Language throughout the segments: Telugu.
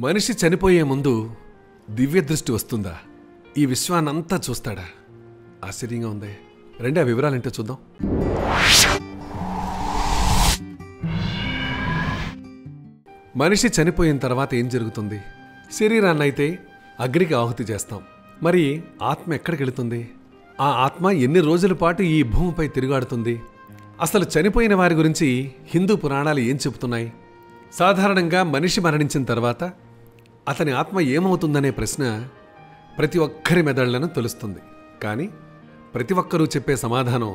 మనిషి చనిపోయే ముందు దివ్య దృష్టి వస్తుందా? ఈ విశ్వాన్నంతా చూస్తాడా? ఆశ్చర్యంగా ఉంది. రండి ఆ వివరాలేంటో చూద్దాం. మనిషి చనిపోయిన తర్వాత ఏం జరుగుతుంది? శరీరాన్నైతే అగ్నికి ఆహుతి చేస్తాం. మరి ఆత్మ ఎక్కడికి వెళుతుంది? ఆ ఆత్మ ఎన్ని రోజుల పాటు ఈ భూమిపై తిరుగాడుతుంది? అసలు చనిపోయిన వారి గురించి హిందూ పురాణాలు ఏం చెబుతున్నాయి? సాధారణంగా మనిషి మరణించిన తర్వాత అతని ఆత్మ ఏమవుతుందనే ప్రశ్న ప్రతి ఒక్కరి మెదళ్లను తొలుస్తుంది. కానీ ప్రతి ఒక్కరూ చెప్పే సమాధానం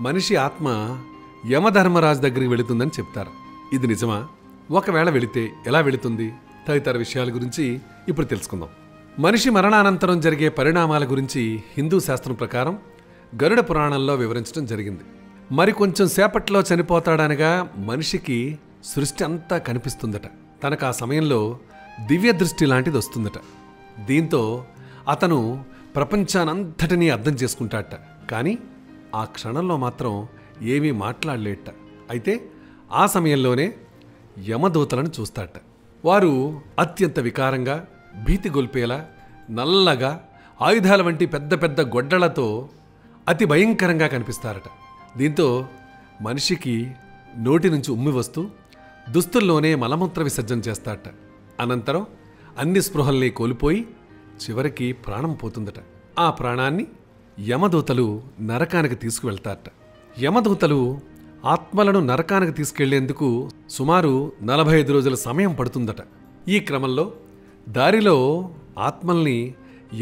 మనిషి ఆత్మ యమధర్మరాజు దగ్గరికి వెళుతుందని చెప్తారు. ఇది నిజమా? ఒకవేళ వెళితే ఎలా వెళుతుంది? తదితర విషయాల గురించి ఇప్పుడు తెలుసుకుందాం. మనిషి మరణానంతరం జరిగే పరిణామాల గురించి హిందూ శాస్త్రం ప్రకారం గరుడ పురాణంలో వివరించడం జరిగింది. మరి కొంచెం సేపట్లో చనిపోతాడనగా మనిషికి సృష్టి అంతా కనిపిస్తుందట. తనకు ఆ సమయంలో దివ్య దృష్టి లాంటిది వస్తుందట. దీంతో అతను ప్రపంచానంతటినీ అర్థం చేసుకుంటాడట. కానీ ఆ క్షణంలో మాత్రం ఏమీ మాట్లాడలేట. అయితే ఆ సమయంలోనే యమదూతలను చూస్తాడట. వారు అత్యంత వికారంగా, భీతి గొల్పేలా, నల్లగా, ఆయుధాల వంటి పెద్ద పెద్ద గొడ్డలతో అతి భయంకరంగా కనిపిస్తారట. దీంతో మనిషికి నోటి నుంచి ఉమ్మి వస్తూ దుస్తుల్లోనే మలమూత్ర విసర్జన చేస్తాడట. అనంతరం అన్ని స్పృహల్ని కోల్పోయి చివరికి ప్రాణం పోతుందట. ఆ ప్రాణాన్ని యమదూతలు నరకానికి తీసుకువెళ్తారట. యమదూతలు ఆత్మలను నరకానికి తీసుకెళ్లేందుకు సుమారు 45 రోజుల సమయం పడుతుందట. ఈ క్రమంలో దారిలో ఆత్మల్ని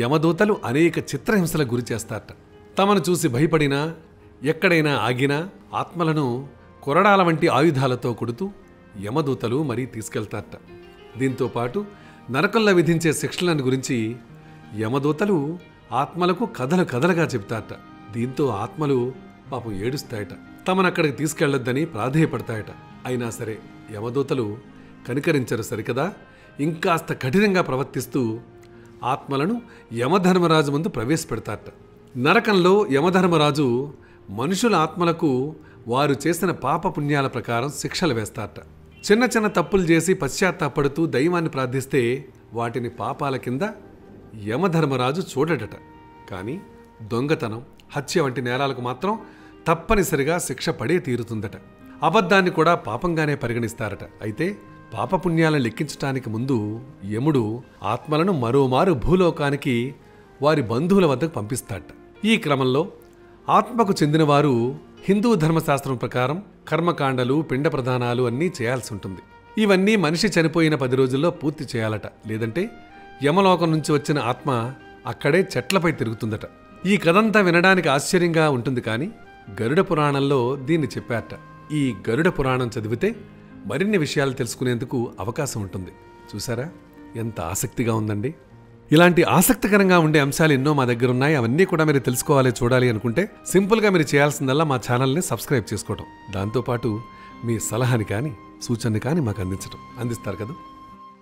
యమదూతలు అనేక చిత్రహింసలకు గురి చేస్తారట. తమను చూసి భయపడినా, ఎక్కడైనా ఆగినా ఆత్మలను కొరడాల వంటి ఆయుధాలతో కొడుతూ యమదూతలు మరీ తీసుకెళ్తారట. దీంతో పాటు నరకంలో విధించే శిక్షలను గురించి యమదూతలు ఆత్మలకు కథలు కథలుగా చెబుతారట. దీంతో ఆత్మలు పాపం ఏడుస్తాయట. తమనక్కడికి తీసుకెళ్లొద్దని ప్రాధేయపడతాయట. అయినా సరే యమదూతలు కనికరించరు సరికదా, ఇంకాస్త కఠినంగా ప్రవర్తిస్తూ ఆత్మలను యమధర్మరాజు ముందు ప్రవేశపెడతారట. నరకంలో యమధర్మరాజు మనుషుల ఆత్మలకు వారు చేసిన పాపపుణ్యాల ప్రకారం శిక్షలు వేస్తారట. చిన్న చిన్న తప్పులు చేసి పశ్చాత్తాపడుతూ దైవాన్ని ప్రార్థిస్తే వాటిని పాపాల కింద యమధర్మరాజు చూడటట. కానీ దొంగతనం, హత్య వంటి నేరాలకు మాత్రం తప్పనిసరిగా శిక్ష పడే తీరుతుందట. అబద్ధాన్ని కూడా పాపంగానే పరిగణిస్తారట. అయితే పాపపుణ్యాలను లెక్కించటానికి ముందు యముడు ఆత్మలను మరోమారు భూలోకానికి వారి బంధువుల వద్దకు పంపిస్తాడట. ఈ క్రమంలో ఆత్మకు చెందినవారు హిందూ ధర్మశాస్త్రం ప్రకారం కర్మకాండలు, పిండ ప్రదానాలు అన్నీ చేయాల్సి ఉంటుంది. ఇవన్నీ మనిషి చనిపోయిన 10 రోజుల్లో పూర్తి చేయాలట. లేదంటే యమలోకం నుంచి వచ్చిన ఆత్మ అక్కడే చెట్లపై తిరుగుతుందట. ఈ కథంతా వినడానికి ఆశ్చర్యంగా ఉంటుంది. కానీ గరుడ పురాణంలో దీన్ని చెప్పారట. ఈ గరుడ పురాణం చదివితే మరిన్ని విషయాలు తెలుసుకునేందుకు అవకాశం ఉంటుంది. చూసారా ఎంత ఆసక్తిగా ఉందండి. ఇలాంటి ఆసక్తికరంగా ఉండే అంశాలు ఎన్నో మా దగ్గర ఉన్నాయి. అవన్నీ కూడా మీరు తెలుసుకోవాలి, చూడాలి అనుకుంటే సింపుల్గా మీరు చేయాల్సిందల్లా మా ఛానల్ని సబ్స్క్రైబ్ చేసుకోవటం. దాంతోపాటు మీ సలహాని కానీ సూచనని కానీ మాకు అందిస్తారు కదా.